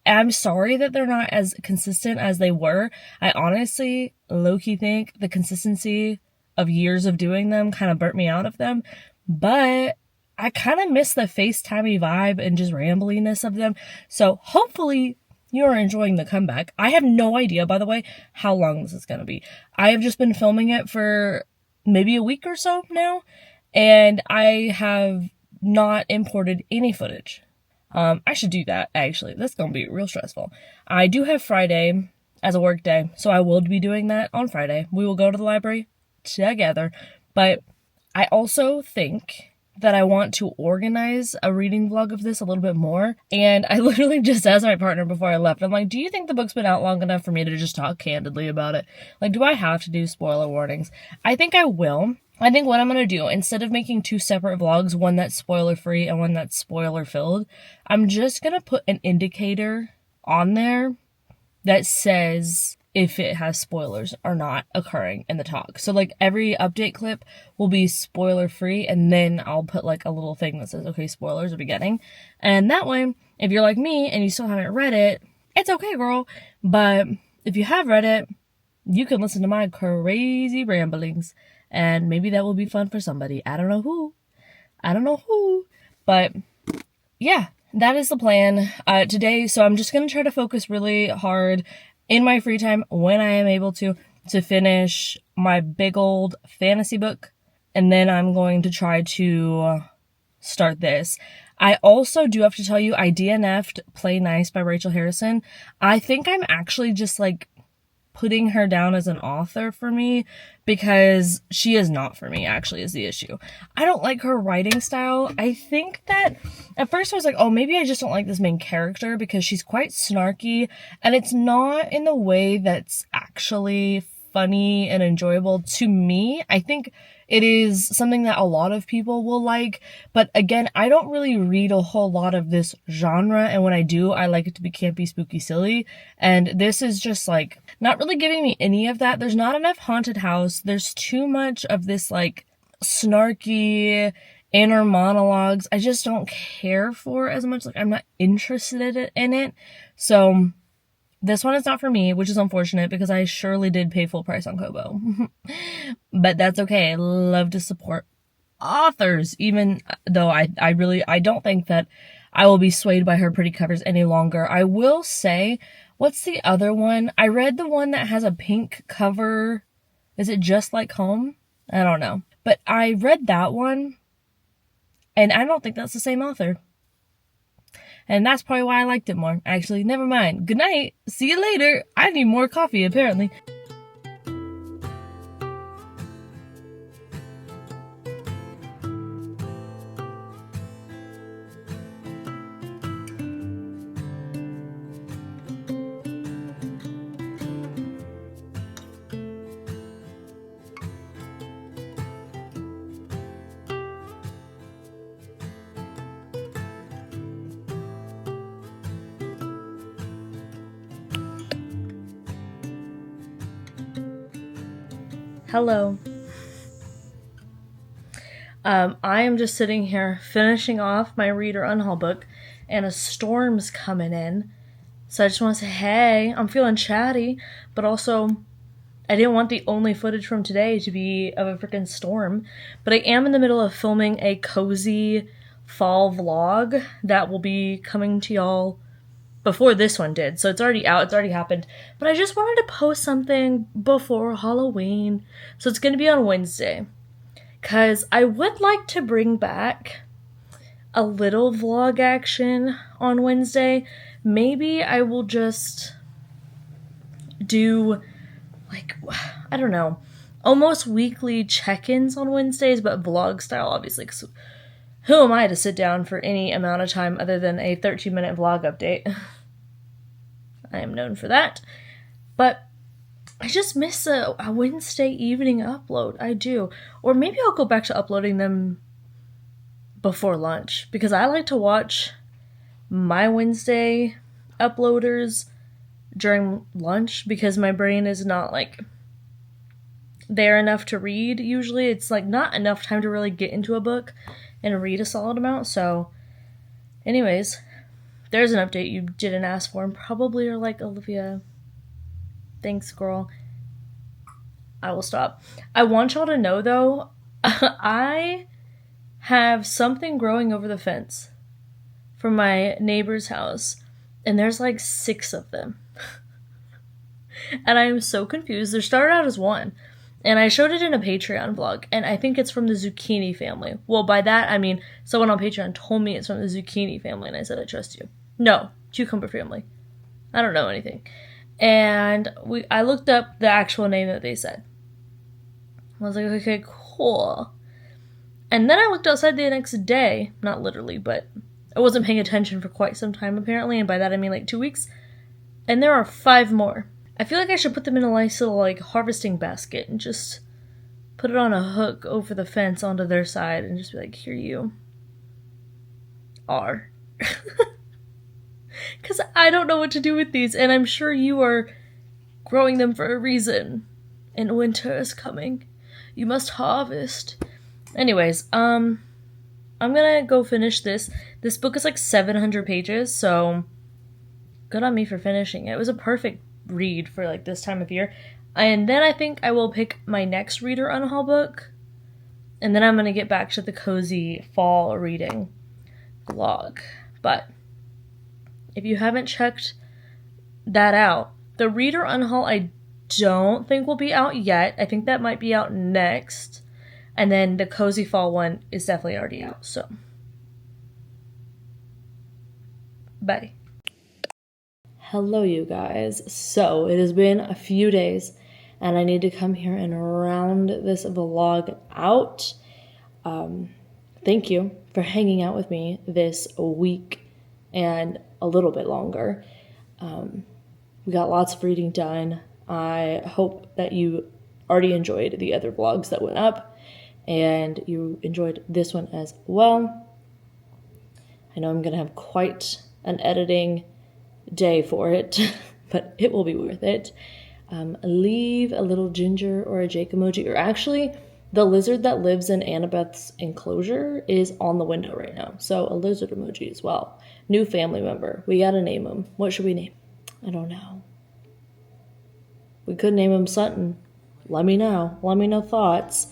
I'm sorry that they're not as consistent as they were. I honestly, low-key think the consistency of years of doing them kind of burnt me out of them. But I kind of miss the FaceTimey vibe and just rambliness of them. So hopefully you are enjoying the comeback. I have no idea, by the way, how long this is going to be. I have just been filming it for maybe a week or so now, and I have not imported any footage. I should do that, actually. That's going to be real stressful. I do have Friday as a work day, so I will be doing that on Friday. We will go to the library together, but I also think that I want to organize a reading vlog of this a little bit more, and I literally just asked my partner before I left, I'm like, do you think the book's been out long enough for me to just talk candidly about it? Like, do I have to do spoiler warnings? I think I will. I think what I'm going to do, instead of making two separate vlogs, one that's spoiler-free and one that's spoiler-filled, I'm just going to put an indicator on there that says if it has spoilers or not occurring in the talk. So, like, every update clip will be spoiler-free, and then I'll put, like, a little thing that says, okay, spoilers are beginning. And that way, if you're like me and you still haven't read it, it's okay, girl. But if you have read it, you can listen to my crazy ramblings and maybe that will be fun for somebody. I don't know who, but yeah, that is the plan today. So I'm just going to try to focus really hard in my free time when I am able to finish my big old fantasy book. And then I'm going to try to start this. I also do have to tell you, I DNF'd Play Nice by Rachel Harrison. I think I'm actually just like putting her down as an author for me, because she is not for me, actually, is the issue. I don't like her writing style. I think that at first I was like, oh, maybe I just don't like this main character because she's quite snarky, and it's not in the way that's actually funny and enjoyable to me. I think it is something that a lot of people will like, but again, I don't really read a whole lot of this genre, and when I do, I like it to be campy, spooky, silly, and this is just like not really giving me any of that. There's not enough haunted house. There's too much of this like snarky inner monologues I just don't care for as much. Like, I'm not interested in it, so this one is not for me, which is unfortunate because I surely did pay full price on Kobo. But that's okay. I love to support authors, even though I don't think that I will be swayed by her pretty covers any longer. I will say, what's the other one? I read the one that has a pink cover. Is it Just Like Home? I don't know. But I read that one, and I don't think that's the same author. And that's probably why I liked it more. Actually, never mind. Good night. See you later. I need more coffee, apparently. Hello. I am just sitting here finishing off my Read or Unhaul book, and a storm's coming in. So I just want to say, hey, I'm feeling chatty, but also I didn't want the only footage from today to be of a freaking storm. But I am in the middle of filming a cozy fall vlog that will be coming to y'all before this one did, so it's already out, it's already happened, but I just wanted to post something before Halloween, so it's gonna be on Wednesday, because I would like to bring back a little vlog action on Wednesday. Maybe I will just do, like, I don't know, almost weekly check-ins on Wednesdays, but vlog style, obviously, because who am I to sit down for any amount of time other than a 13-minute vlog update? I am known for that. But I just miss a Wednesday evening upload. I do. Or maybe I'll go back to uploading them before lunch, because I like to watch my Wednesday uploaders during lunch, because my brain is not, like, there enough to read, usually. It's, like, not enough time to really get into a book and read a solid amount, so anyways, there's an update you didn't ask for, and probably are like, Olivia, thanks, girl. I will stop. I want y'all to know, though, I have something growing over the fence from my neighbor's house, and there's like 6 of them. And I am so confused. They started out as one, and I showed it in a Patreon vlog, and I think it's from the zucchini family. Well, by that, I mean, someone on Patreon told me it's from the zucchini family, and I said, I trust you. No, cucumber family. I don't know anything. And I looked up the actual name that they said. I was like, okay, cool. And then I looked outside the next day, not literally, but I wasn't paying attention for quite some time, apparently, and by that I mean like 2 weeks, and there are 5 more. I feel like I should put them in a nice little, like, harvesting basket and just put it on a hook over the fence onto their side and just be like, here you are. Because I don't know what to do with these, and I'm sure you are growing them for a reason. And winter is coming. You must harvest. Anyways, I'm gonna go finish this. This book is like 700 pages, so good on me for finishing it. It was a perfect read for like this time of year. And then I think I will pick my next reader unhaul book. And then I'm going to get back to the cozy fall reading vlog. But if you haven't checked that out, the reader unhaul I don't think will be out yet. I think that might be out next. And then the cozy fall one is definitely already out. So, bye. Hello, you guys. So, it has been a few days, and I need to come here and round this vlog out. Thank you for hanging out with me this week and a little bit longer. We got lots of reading done. I hope that you already enjoyed the other vlogs that went up, and you enjoyed this one as well. I know I'm going to have quite an editing day for it, but it will be worth it. Leave a little ginger or a Jake emoji, or actually the lizard that lives in Annabeth's enclosure is on the window right now, so a lizard emoji as well. New family member. We gotta name him. What should we name? I don't know. We could name him Sutton. Let me know thoughts.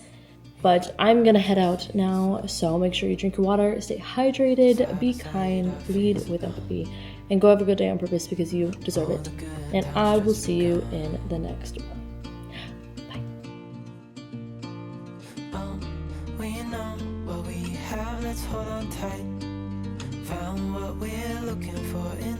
But I'm gonna head out now, so make sure you drink your water, stay hydrated, be kind, lead with empathy, and go have a good day on purpose because you deserve it. And I will see you in the next one. We know what we have, let's hold on tight. Found what we're looking for in